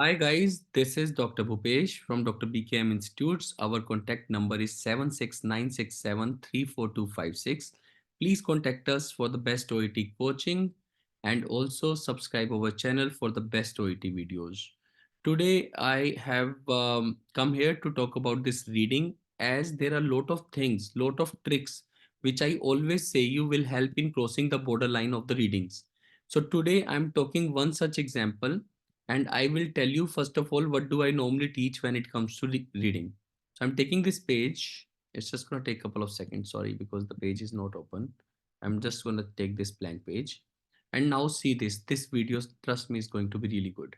Hi guys, this is Dr. Bhupesh from Dr. BKM Institutes. Our contact number is 76967342256. Please contact us for the best OET coaching and also subscribe our channel for the best OET videos. Today I have come here to talk about this reading as there are a lot of things, lot of tricks which I always say you will help in crossing the borderline of the readings. So today I'm talking one such example and I will tell you first of all what do I normally teach when it comes to reading. So I'm taking this page. It's just going to take a couple of seconds, sorry, because the page is not open. I'm just going to take this blank page and now see this video, trust me, is going to be really good.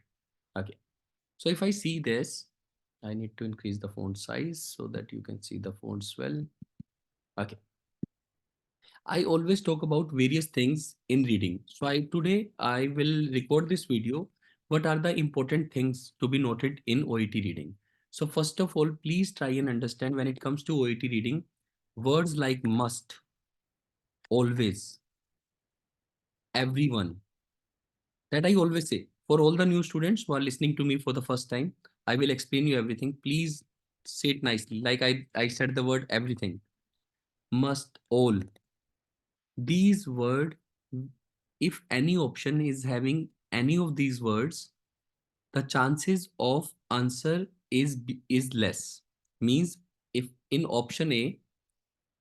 Okay, so if I see this, I need to increase the font size so that you can see the fonts well. Okay, I always talk about various things in reading. So today I will record this video. What are the important things to be noted in OET reading? So first of all, please try and understand when it comes to OET reading, words like must, always, everyone, that I always say. For all the new students who are listening to me for the first time, I will explain you everything. Please say it nicely. Like I said the word everything, must, all. These word, if any option is having any of these words, the chances of answer is less. Means if in option A,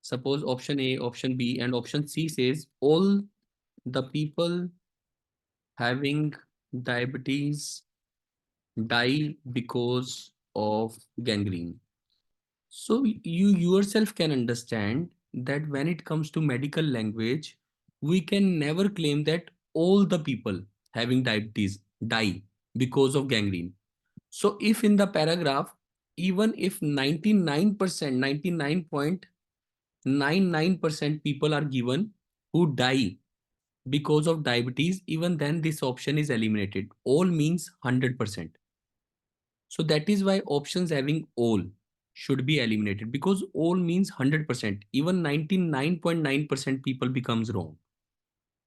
suppose option A, option B, and option C says all the people having diabetes die because of gangrene. So you yourself can understand that when it comes to medical language, we can never claim that all the people having diabetes die because of gangrene. So if in the paragraph, even if 99%, 99.99% people are given who die because of diabetes, even then this option is eliminated. All means 100%. So that is why options having all should be eliminated because all means 100%. Even 99.9% people becomes wrong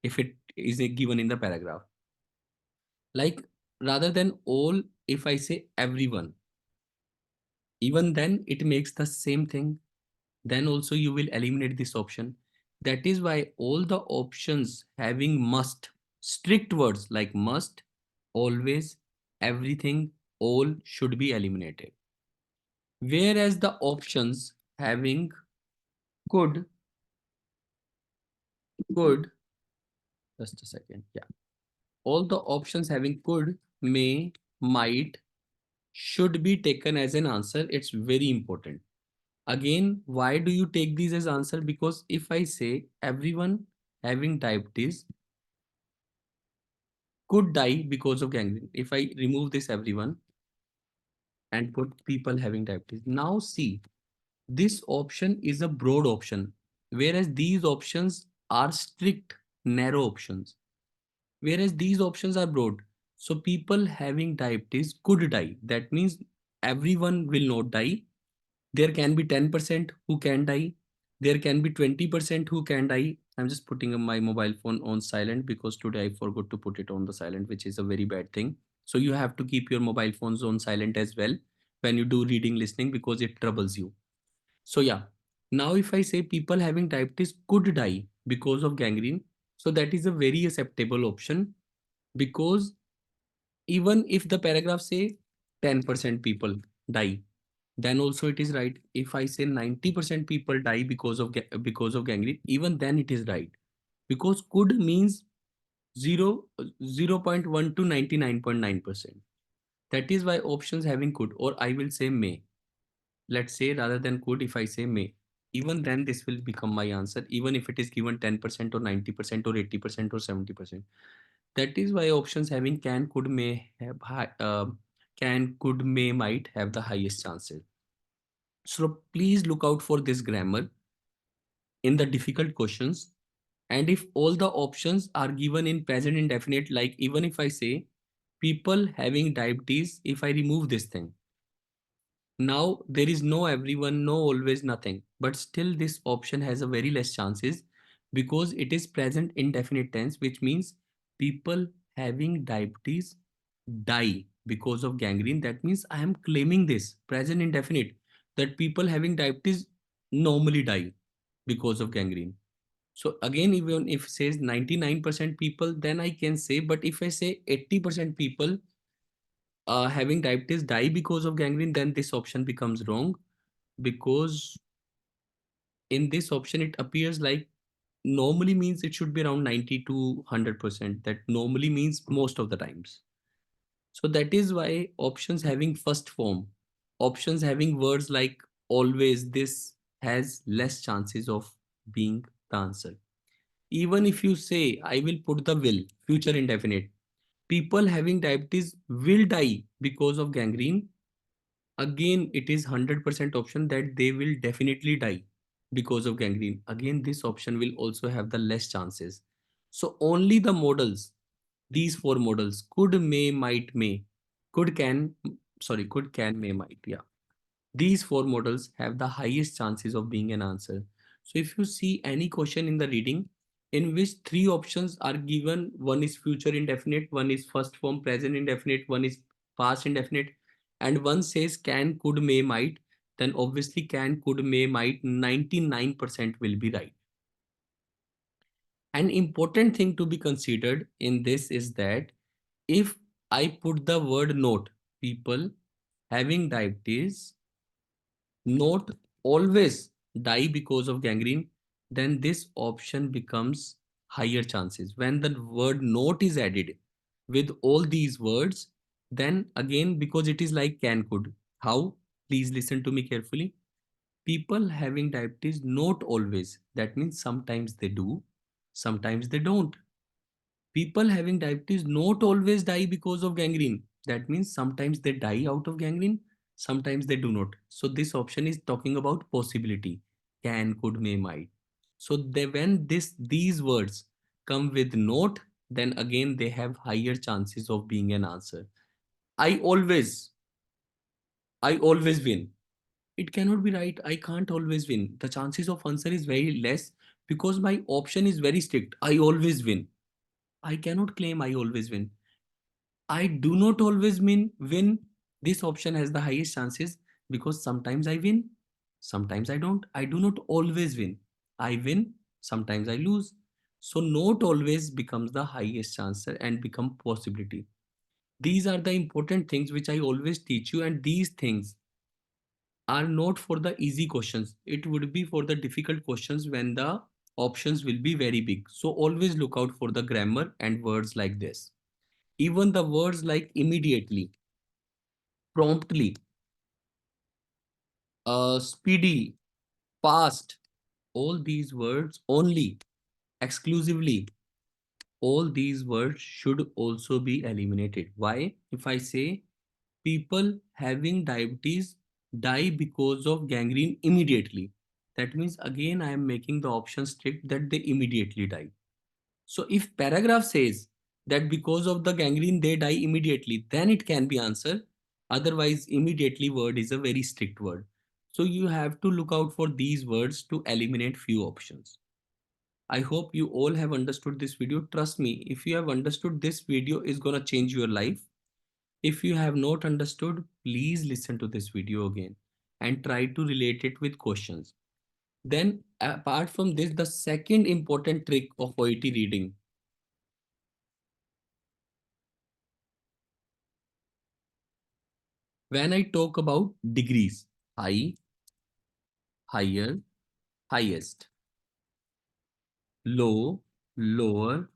if it is given in the paragraph. Like rather than all, if I say everyone, even then it makes the same thing. Then also you will eliminate this option. That is why all the options having must, strict words like must, always, everything, all should be eliminated. Whereas the options having could, could, just a second, yeah. All the options having could, may, might, should be taken as an answer. It's very important. Again, why do you take these as answer? Because if I say everyone having diabetes could die because of gangrene, if I remove this everyone and put people having diabetes, now see, this option is a broad option, whereas these options are strict, narrow options. Whereas these options are broad. So people having diabetes could die. That means everyone will not die. There can be 10% who can die. There can be 20% who can die. I'm just putting my mobile phone on silent because today I forgot to put it on the silent, which is a very bad thing. So you have to keep your mobile phones on silent as well when you do reading listening because it troubles you. So yeah, now if I say people having diabetes could die because of gangrene, so that is a very acceptable option because even if the paragraph say 10% people die, then also it is right. If I say 90% people die because of gangrene, even then it is right because could means 0 0.1 to 99.9%. That is why options having could, or I will say may. Let's say rather than could, if I say may, even then this will become my answer, even if it is given 10% or 90% or 80% or 70%. That is why options having can, could, may have can, could, may, might have the highest chances. So please look out for this grammar in the difficult questions. And if all the options are given in present indefinite, like even if I say people having diabetes, if I remove this thing, now there is no everyone, no always, nothing. But still this option has a very less chances because it is present indefinite tense, which means people having diabetes die because of gangrene, that means I am claiming this present indefinite, that people having diabetes normally die because of gangrene. So again, even if it says 99% people, then I can say, but if I say 80% people having diabetes die because of gangrene, then this option becomes wrong, because in this option it appears like normally means it should be around 90 to 100%. That normally means most of the times. So that is why options having first form, options having words like always, this has less chances of being the answer. Even if you say, I will put the will, future indefinite, people having diabetes will die because of gangrene. Again, it is 100% option that they will definitely die because of gangrene. Again, this option will also have the less chances. So only the models, these four models, could, may, might, may, could, can, sorry, could, can, may, might. Yeah. These four models have the highest chances of being an answer. So if you see any question in the reading in which three options are given, one is future indefinite, one is first form present indefinite, one is past indefinite, and one says can, could, may, might, then obviously can, could, may, might 99% will be right. An important thing to be considered in this is that if I put the word note, people having diabetes not always die because of gangrene, then this option becomes higher chances. When the word note is added with all these words, then again, because it is like can, could. How? Please listen to me carefully. People having diabetes, not always. That means sometimes they do, sometimes they don't. People having diabetes not always die because of gangrene. That means sometimes they die out of gangrene, sometimes they do not. So this option is talking about possibility. Can, could, may, might. So when these words come with not, then again they have higher chances of being an answer. I always, I always win. It cannot be right. I can't always win. The chances of answer is very less because my option is very strict. I always win. I cannot claim I always win. I do not always win. This option has the highest chances because sometimes I win, sometimes I don't. I do not always win. I win, sometimes I lose. So not always becomes the highest answer and become possibility. These are the important things which I always teach you, and these things are not for the easy questions. It would be for the difficult questions when the options will be very big. So always look out for the grammar and words like this. Even the words like immediately, promptly, speedy, fast, all these words only, exclusively, all these words should also be eliminated. Why? If I say people having diabetes die because of gangrene immediately, that means again I am making the option strict that they immediately die. So if paragraph says that because of the gangrene they die immediately, then it can be answer. Otherwise, immediately word is a very strict word. So you have to look out for these words to eliminate few options. I hope you all have understood this video. Trust me, if you have understood, this video is gonna change your life. If you have not understood, please listen to this video again and try to relate it with questions. Then apart from this, the second important trick of OET reading, when I talk about degrees, high, higher, highest, low, lower,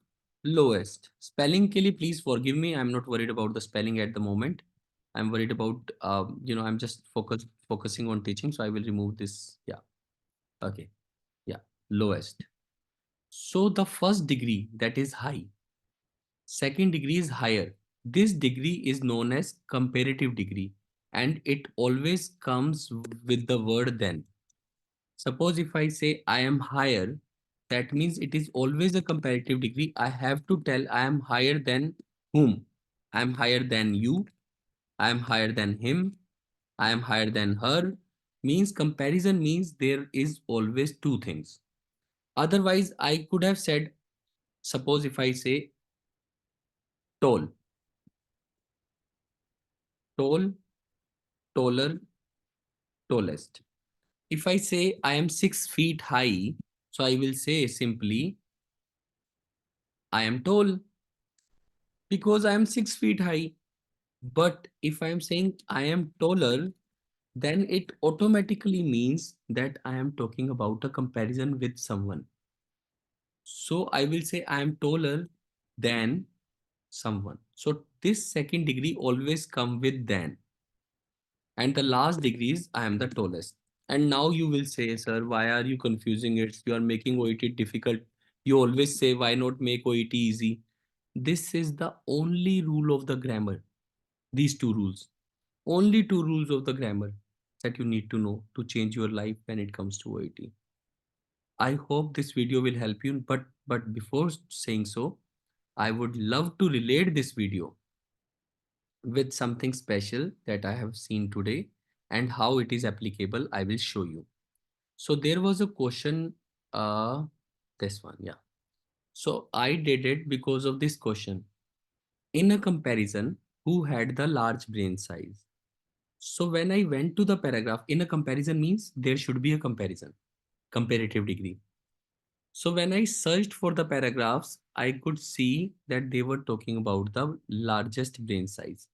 lowest. Spelling के लिए please forgive me. I'm not worried about the spelling at the moment. I'm worried about I'm just focusing on teaching, so I will remove this. Yeah. Okay. Yeah. Lowest. So the first degree, that is high. Second degree is higher. This degree is known as comparative degree, and it always comes with the word then. Suppose if I say I am higher, that means it is always a comparative degree. I have to tell I am higher than whom? I am higher than you. I am higher than him. I am higher than her. Means comparison means there is always two things. Otherwise, I could have said, suppose if I say tall, tall, taller, tallest. If I say I am 6 feet high, so I will say simply I am tall because I am 6 feet high. But if I am saying I am taller, then it automatically means that I am talking about a comparison with someone. So I will say I am taller than someone. So this second degree always come with than. And the last degree is I am the tallest. And now you will say, sir, why are you confusing it? You are making OET difficult. You always say, why not make OET easy? This is the only rule of the grammar. These two rules. Only two rules of the grammar that you need to know to change your life when it comes to OET. I hope this video will help you. But before saying so, I would love to relate this video with something special that I have seen today and how it is applicable. I will show you. So there was a question, this one, yeah. So I did it because of this question. In a comparison, who had the large brain size? So when I went to the paragraph, in a comparison means there should be a comparison, comparative degree. So when I searched for the paragraphs, I could see that they were talking about the largest brain size.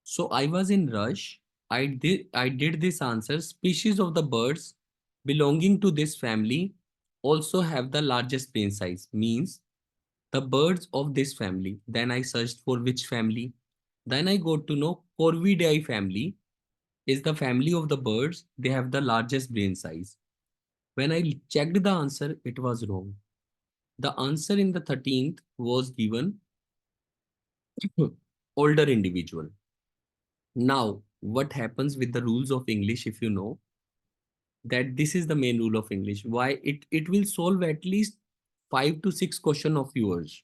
So I was in rush. I did this answer. Species of the birds belonging to this family also have the largest brain size. Means the birds of this family. Then I searched for which family. Then I got to know Corvidae family is the family of the birds. They have the largest brain size. When I checked the answer, it was wrong. The answer in the 13th was given older individual. Now, what happens with the rules of English, if you know that this is the main rule of English, why it will solve at least 5 to 6 question of yours.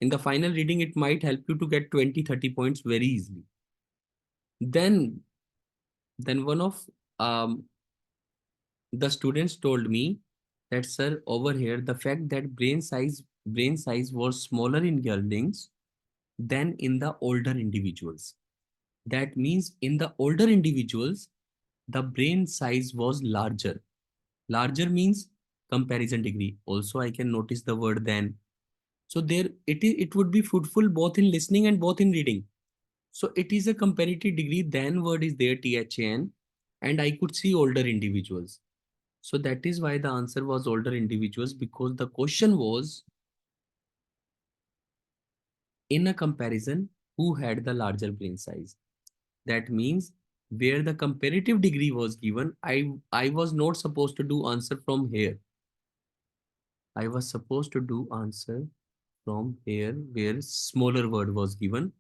In the final reading, it might help you to get 20-30 points very easily. Then, then one of um, the students told me that, sir, over here, the fact that brain size was smaller in yearlings than in the older individuals. That means in the older individuals, the brain size was larger. Larger means comparison degree. Also, I can notice the word than. So there it would be fruitful both in listening and both in reading. So it is a comparative degree. Than word is there, THAN, and I could see older individuals. So that is why the answer was older individuals, because the question was in a comparison who had the larger brain size. That means where the comparative degree was given, I was not supposed to do answer from here. I was supposed to do answer from here where smaller word was given.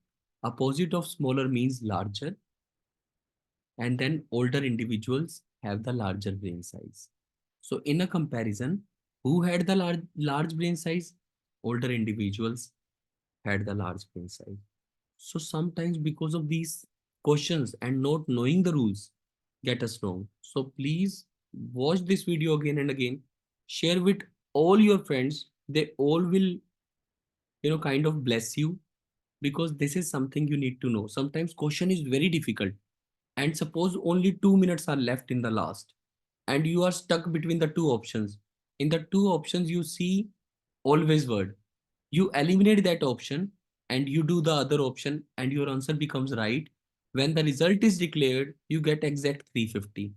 Opposite of smaller means larger, and then older individuals have the larger brain size. So in a comparison, who had the large brain size? Older individuals had the large brain size. So sometimes because of these questions and not knowing the rules get us wrong. So please watch this video again and again. Share with all your friends. They all will, kind of bless you, because this is something you need to know. Sometimes question is very difficult, and suppose only 2 minutes are left in the last, and you are stuck between the two options. In the two options, you see always word. You eliminate that option and you do the other option, and your answer becomes right. When the result is declared, you get exact 350.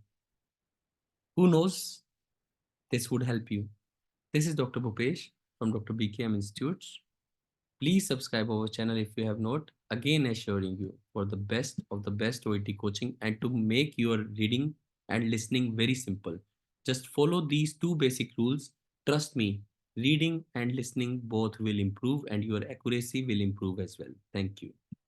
Who knows? This would help you. This is Dr. Bhupesh from Dr. BKM Institutes. Please subscribe our channel if you have not. Again, assuring you for the best of the best OET coaching and to make your reading and listening very simple. Just follow these two basic rules. Trust me, reading and listening both will improve and your accuracy will improve as well. Thank you.